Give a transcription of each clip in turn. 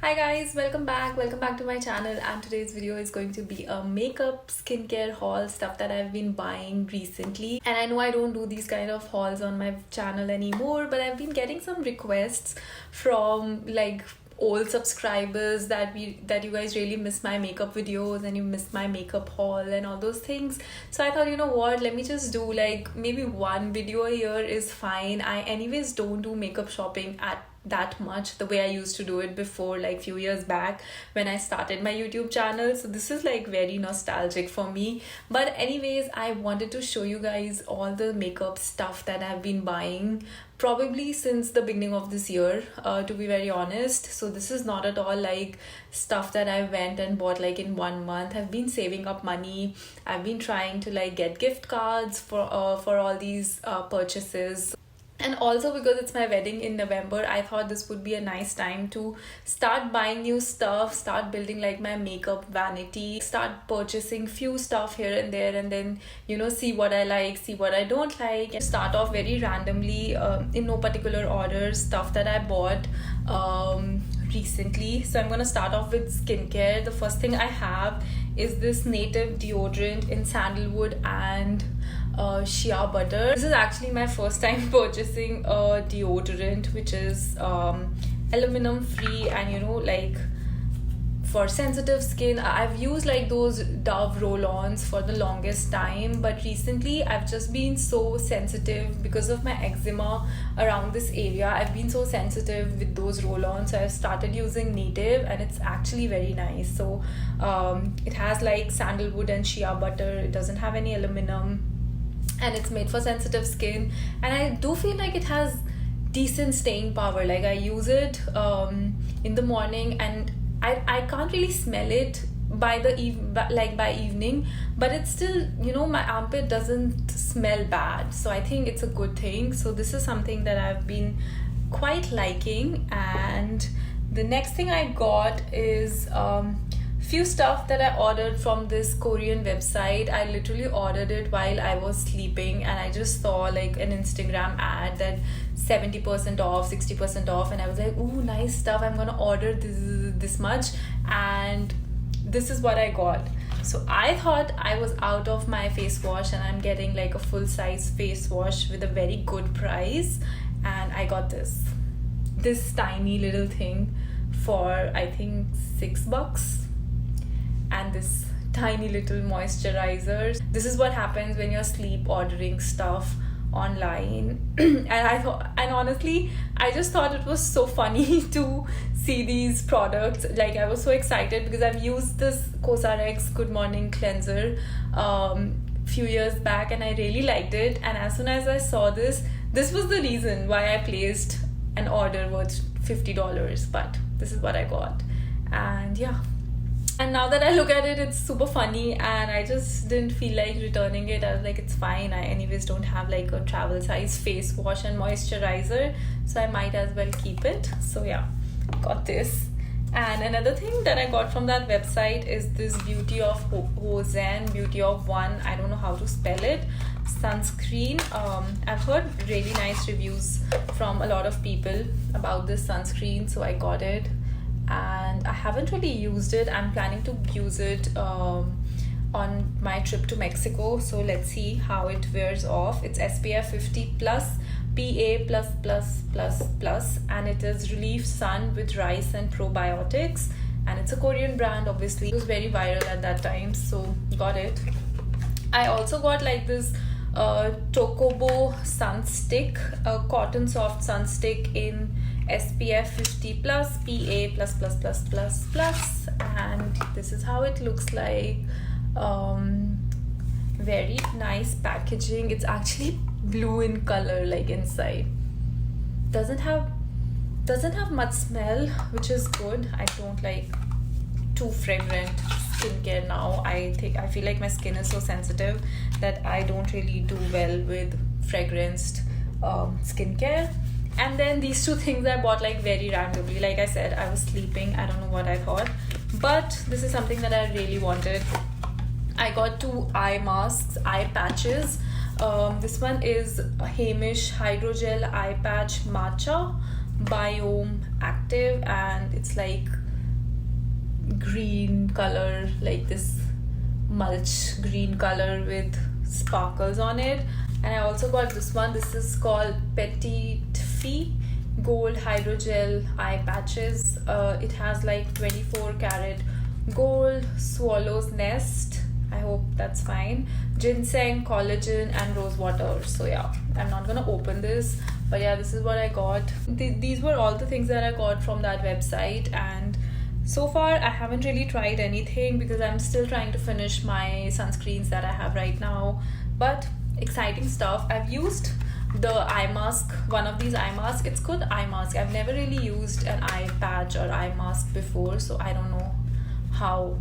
Hi guys, welcome back to my channel, and today's video is going to be a makeup skincare haul, stuff that I've been buying recently. And I know I don't do these kind of hauls on my channel anymore, but I've been getting some requests from like old subscribers that you guys really miss my makeup videos and you miss my makeup haul and all those things. So I thought, you know what, let me just do like maybe one video a year is fine. I anyways don't do makeup shopping at that much the way I used to do it before, like few years back when I started my YouTube channel. So this is like very nostalgic for me. But anyways, I wanted to show you guys all the makeup stuff that I've been buying probably since the beginning of this year, to be very honest. So this is not at all like stuff that I went and bought like in 1 month. I've been saving up money. I've been trying to like get gift cards for all these purchases. And also because it's my wedding in November, I thought this would be a nice time to start buying new stuff, start building like my makeup vanity, start purchasing few stuff here and there, and then, you know, see what I like, see what I don't like, and start off very randomly, in no particular order, stuff that I bought recently. So I'm gonna start off with skincare. The first thing I have is this native deodorant in sandalwood and shea butter. This is actually my first time purchasing a deodorant which is aluminum free, and you know, like for sensitive skin. I've used like those Dove roll-ons for the longest time, but recently I've just been so sensitive because of my eczema around this area. I've been so sensitive with those roll-ons, so I've started using native, and it's actually very nice. So it has like sandalwood and shea butter. It doesn't have any aluminum, and it's made for sensitive skin, and I do feel like it has decent staying power. Like I use it in the morning, and I can't really smell it by evening, but it's still, you know, my armpit doesn't smell bad, so I think it's a good thing. So this is something that I've been quite liking. And the next thing I got is few stuff that I ordered from this Korean website. I literally ordered it while I was sleeping, and I just saw like an Instagram ad that 70% off, 60% off, and I was like, ooh, nice stuff, I'm gonna order this much. And this is what I got. So I thought I was out of my face wash, and I'm getting like a full size face wash with a very good price, and I got this tiny little thing for I think $6, and this tiny little moisturizer. This is what happens when you're sleep ordering stuff online. And honestly, I just thought it was so funny to see these products. Like I was so excited because I've used this COSRX Good Morning Cleanser few years back, and I really liked it. And as soon as I saw this was the reason why I placed an order worth $50. But this is what I got, and yeah. And now that I look at it, it's super funny, and I just didn't feel like returning it. I was like, it's fine. I anyways don't have like a travel size face wash and moisturizer, so I might as well keep it. So yeah, got this. And another thing that I got from that website is this Beauty of Hosen, Beauty of One, I don't know how to spell it, sunscreen. I've heard really nice reviews from a lot of people about this sunscreen, so I got it. And I haven't really used it. I'm planning to use it on my trip to Mexico, so let's see how it wears off. It's SPF 50 plus PA plus plus plus plus, and it is Relief Sun with rice and probiotics, and it's a Korean brand. Obviously it was very viral at that time, so got it. I also got like this Tokobo sun stick, a cotton soft sun stick in SPF 50 plus PA plus plus plus plus plus, and this is how it looks like. Very nice packaging. It's actually blue in color, like inside. Doesn't have much smell, which is good. I don't like too fragrant skincare now. I feel like my skin is so sensitive that I don't really do well with fragranced skincare. And then these two things I bought like very randomly. Like I said, I was sleeping, I don't know what I thought, but this is something that I really wanted. I got 2 eye masks, eye patches. This one is Hamish Hydrogel Eye Patch Matcha Biome Active, and it's like green color, like this mulch green color with sparkles on it. And I also got this one. This is called Petite Fille Gold Hydrogel Eye Patches. It has like 24 karat gold, swallow's nest, I hope that's fine, ginseng, collagen and rose water. So yeah, I'm not gonna open this, but yeah, this is what I got. These were all the things that I got from that website, and so far I haven't really tried anything because I'm still trying to finish my sunscreens that I have right now. But exciting stuff. I've used the eye mask, one of these eye masks. It's called eye mask. I've never really used an eye patch or eye mask before, so I don't know how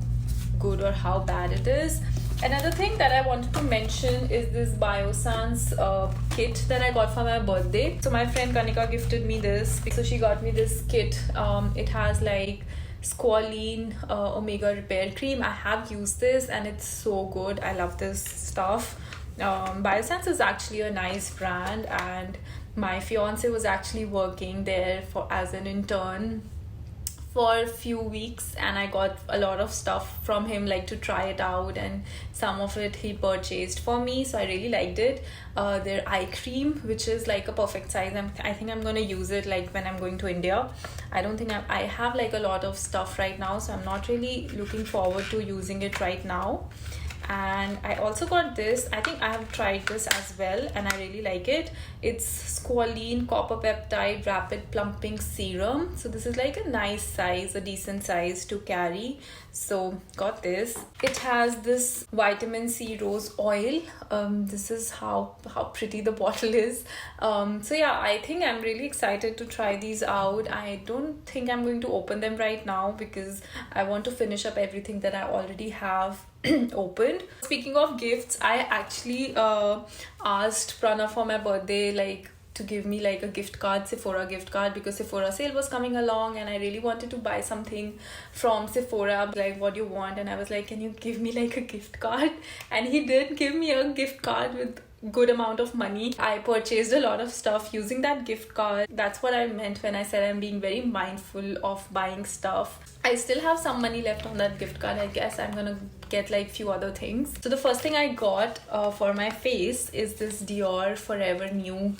good or how bad it is. Another thing that I wanted to mention is this Biossance kit that I got for my birthday. So my friend Kanika gifted me this. So she got me this kit. It has like squalene omega repair cream. I have used this and it's so good. I love this stuff. Biossance is actually a nice brand, and my fiance was actually working there as an intern for a few weeks, and I got a lot of stuff from him, like to try it out, and some of it he purchased for me, so I really liked it. Their eye cream, which is like a perfect size. I think I'm gonna use it like when I'm going to India. I don't think I have like a lot of stuff right now, so I'm not really looking forward to using it right now. And I also got this. I think I have tried this as well and I really like it. It's squalene copper peptide rapid plumping serum. So this is like a nice size, a decent size to carry. So got this. It has this vitamin C rose oil. This is how pretty the bottle is. So yeah, I think I'm really excited to try these out. I don't think I'm going to open them right now because I want to finish up everything that I already have opened. Speaking of gifts, I actually asked Prana for my birthday like to give me like a gift card, Sephora gift card, because Sephora sale was coming along and I really wanted to buy something from Sephora. Like, what do you want? And I was like, can you give me like a gift card? And he did give me a gift card with good amount of money. I purchased a lot of stuff using that gift card. That's what I meant when I said I'm being very mindful of buying stuff. I still have some money left on that gift card. I guess I'm gonna get like few other things. So the first thing I got for my face is this Dior Forever New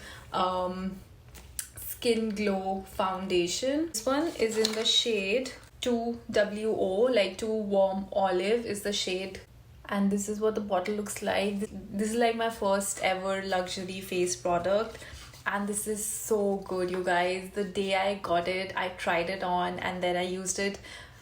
Skin Glow Foundation. This one is in the shade 2WO, like 2 warm olive is the shade. And this is what the bottle looks like. This is like my first ever luxury face product. And this is so good, you guys. The day I got it, I tried it on and then I used it.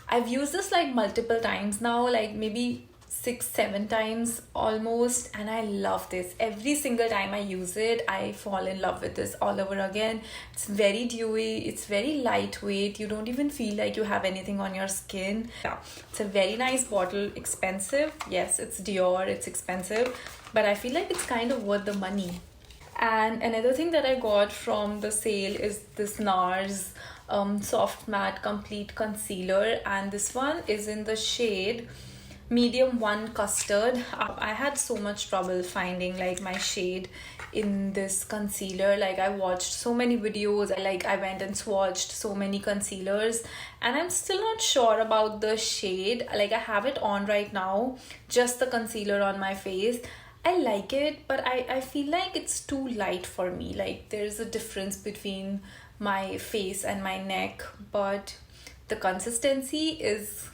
I've used this like multiple times now, like maybe 6-7 times almost, and I love this. Every single time I use it, I fall in love with this all over again. It's very dewy, it's very lightweight. You don't even feel like you have anything on your skin. Yeah, it's a very nice bottle. Expensive, yes, it's Dior, it's expensive, but I feel like it's kind of worth the money. And another thing that I got from the sale is this Nars Soft Matte Complete Concealer, and this one is in the shade medium 1 custard. I had so much trouble finding like my shade in this concealer. Like, I watched so many videos, I went and swatched so many concealers, and I'm still not sure about the shade. Like, I have it on right now, just the concealer on my face. I like it, but I feel like it's too light for me. Like, there's a difference between my face and my neck, but the consistency is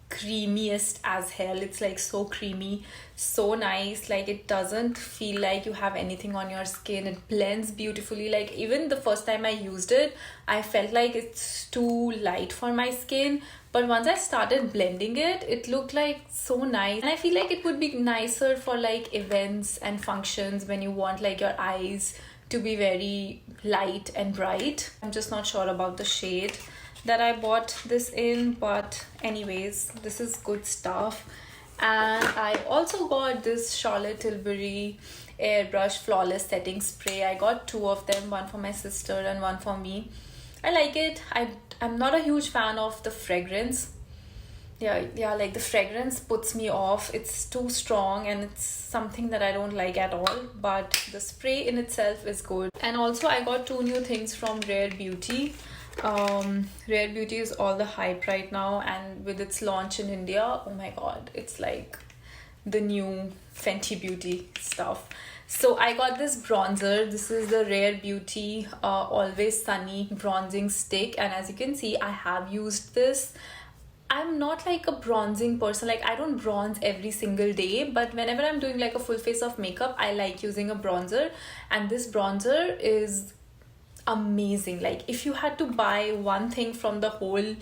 creamiest as hell. It's like so creamy, so nice. Like, it doesn't feel like you have anything on your skin. It blends beautifully. Like, even the first time I used it, I felt like it's too light for my skin, but once I started blending it, it looked like so nice. And I feel like it would be nicer for like events and functions when you want like your eyes to be very light and bright. I'm just not sure about the shade that I bought this in, but anyways, this is good stuff. And I also got this Charlotte Tilbury Airbrush Flawless Setting Spray. I got 2 of them, one for my sister and one for me. I like it. I'm not a huge fan of the fragrance. Yeah, like the fragrance puts me off. It's too strong and it's something that I don't like at all, but the spray in itself is good. And also I got 2 new things from Rare Beauty. Rare Beauty is all the hype right now, and with its launch in India, oh my god, it's like the new Fenty Beauty stuff. So I got this bronzer. This is the Rare Beauty Always Sunny bronzing stick, and as you can see, I have used this. I'm not like a bronzing person, like I don't bronze every single day, but whenever I'm doing like a full face of makeup, I like using a bronzer, and this bronzer is amazing. Like if you had to buy one thing from the whole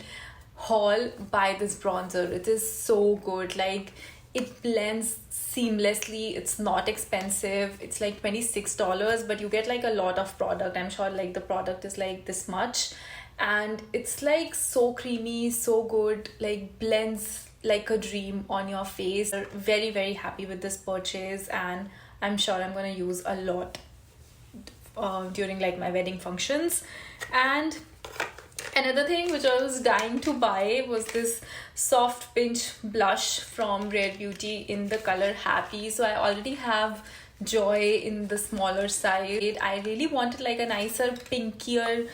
haul, buy this bronzer. It is so good. Like it blends seamlessly. It's not expensive. It's like $26, but you get like a lot of product. I'm sure like the product is like this much, and it's like so creamy, so good, like blends like a dream on your face. Very, very happy with this purchase, and I'm sure I'm gonna use a lot during like my wedding functions. And another thing which I was dying to buy was this soft pinch blush from Rare Beauty in the color Happy. So I already have Joy in the smaller side. I really wanted like a nicer pinkier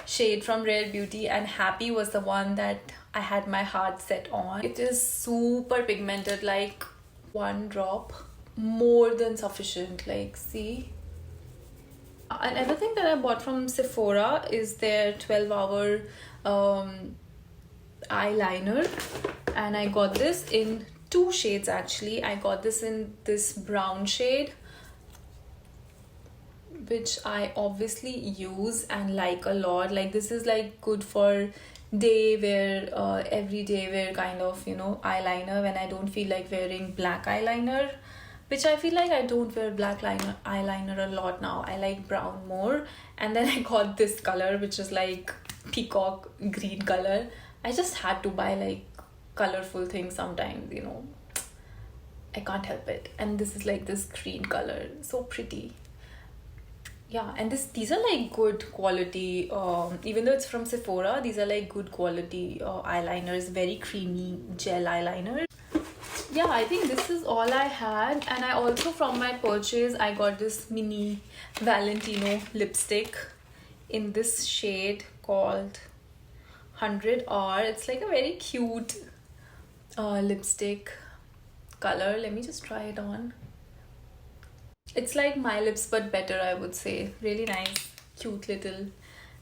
shade from Rare Beauty, and Happy was the one that I had my heart set on. It is super pigmented, like one drop more than sufficient. Like see. Another thing that I bought from Sephora is their 12-hour eyeliner, and I got this in two shades actually. I got this in this brown shade, which I obviously use and like a lot. Like this is like good for day wear, everyday wear kind of, you know, eyeliner when I don't feel like wearing black eyeliner, which I feel like I don't wear black eyeliner a lot now. I like brown more. And then I got this color, which is like peacock green color. I just had to buy like colorful things sometimes, you know. I can't help it. And this is like this green color, so pretty. Yeah, and these are like good quality, even though it's from Sephora, these are like good quality eyeliners, very creamy gel eyeliner. Yeah, I think this is all I had. And I also, from my purchase, I got this mini Valentino lipstick in this shade called 100R. It's like a very cute lipstick color. Let me just try it on. It's like My Lips but better, I would say. Really nice, cute little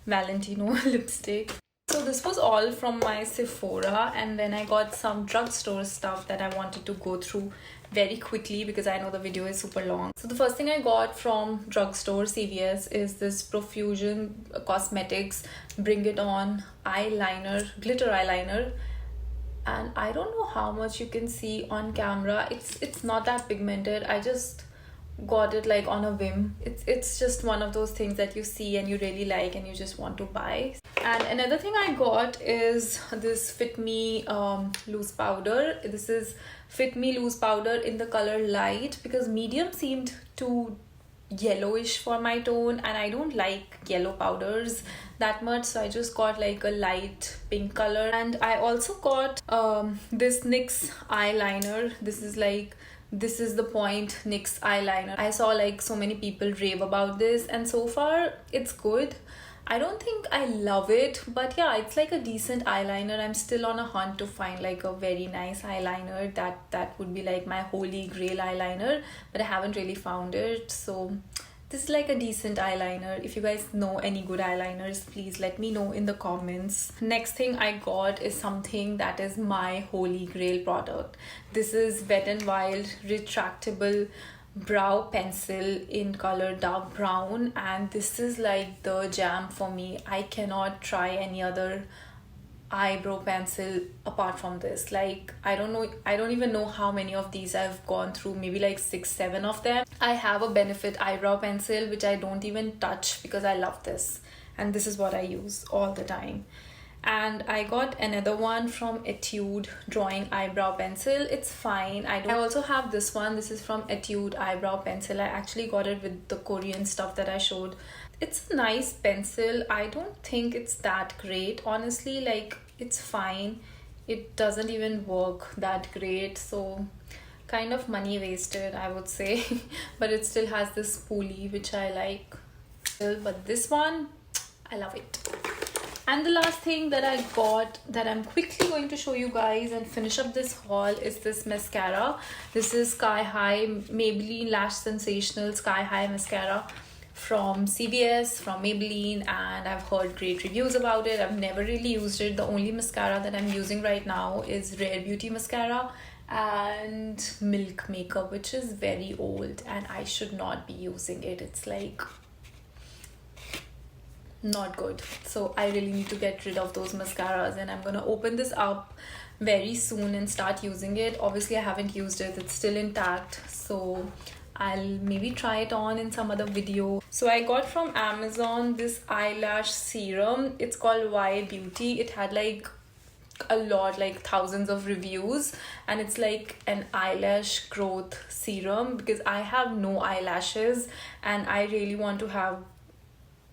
Valentino lipstick. So this was all from my Sephora, and then I got some drugstore stuff that I wanted to go through very quickly because I know the video is super long. So the first thing I got from drugstore CVS is this Profusion Cosmetics Bring It On eyeliner, glitter eyeliner. And I don't know how much you can see on camera. It's not that pigmented. I just got it like on a whim. It's just one of those things that you see and you really like and you just want to buy. And another thing I got is this Fit Me loose powder. This is Fit Me loose powder in the color light because medium seemed too yellowish for my tone, and I don't like yellow powders that much, so I just got like a light pink color. And I also got this NYX eyeliner. This is the Point NYX eyeliner. I saw like so many people rave about this, and so far it's good. I don't think I love it, but yeah, it's like a decent eyeliner. I'm still on a hunt to find like a very nice eyeliner that would be like my holy grail eyeliner, but I haven't really found it. So this is like a decent eyeliner. If you guys know any good eyeliners, please let me know in the comments. Next thing I got is something that is my holy grail product. This is Wet n Wild retractable brow pencil in color dark brown, and this is like the jam for me. I cannot try any other eyebrow pencil apart from this. Like I don't even know how many of these I've gone through, maybe like 6-7 of them. I have a Benefit eyebrow pencil which I don't even touch because I love this, and this is what I use all the time. And I got another one from Etude drawing eyebrow pencil. It's fine. I also have this one. This is from Etude eyebrow pencil. I actually got it with the Korean stuff that I showed. It's a nice pencil. I don't think it's that great, honestly. Like it's fine. It doesn't even work that great, so kind of money wasted, I would say. But it still has this spoolie which I like. But this one I love it. And the last thing that I got that I'm quickly going to show you guys and finish up this haul is this mascara. This is Sky High Maybelline Lash Sensational Sky High Mascara from CVS, from Maybelline, and I've heard great reviews about it. I've never really used it. The only mascara that I'm using right now is Rare Beauty Mascara and Milk Makeup, which is very old and I should not be using it. It's like not good. So I really need to get rid of those mascaras, and I'm gonna open this up very soon and start using it. Obviously I haven't used it, it's still intact, so I'll maybe try it on in some other video. So I got from Amazon this eyelash serum. It's called Y Beauty. It had like a lot, like thousands of reviews, and it's like an eyelash growth serum because I have no eyelashes and I really want to have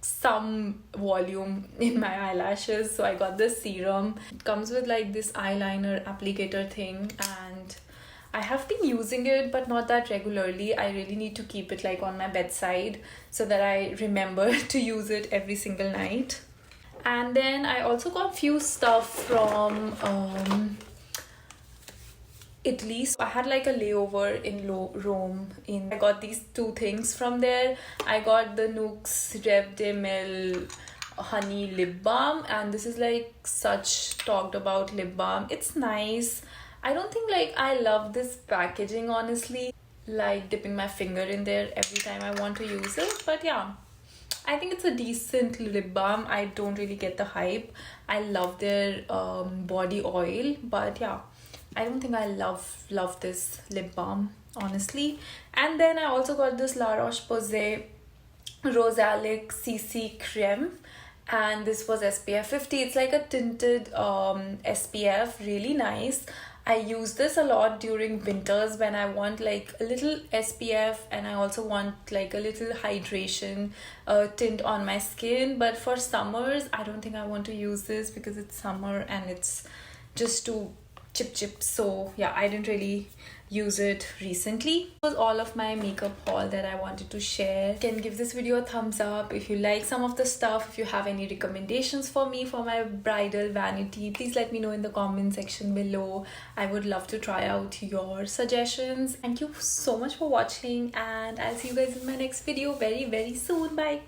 some volume in my eyelashes. So I got this serum. It comes with like this eyeliner applicator thing, and I have been using it but not that regularly. I really need to keep it like on my bedside so that I remember to use it every single night. And then I also got few stuff from Italy. So I had like a layover in Rome. I got these two things from there. I got the Nyx Rev de Mel honey lip balm, and this is like such talked about lip balm. It's nice. I don't think like I love this packaging honestly, like dipping my finger in there every time I want to use it, but yeah, I think it's a decent lip balm. I don't really get the hype. I love their body oil, but yeah, I don't think I love this lip balm honestly. And then I also got this La Roche-Posay Rosalic CC Creme, and this was SPF 50. It's like a tinted SPF, really nice. I use this a lot during winters when I want like a little SPF and I also want like a little hydration tint on my skin. But for summers, I don't think I want to use this because it's summer and it's just too chip. So yeah, I didn't really use it recently. This was all of my makeup haul that I wanted to share. You can give this video a thumbs up if you like some of the stuff. If you have any recommendations for me for my bridal vanity, please let me know in the comment section below. I would love to try out your suggestions. Thank you so much for watching, and I'll see you guys in my next video very soon. Bye.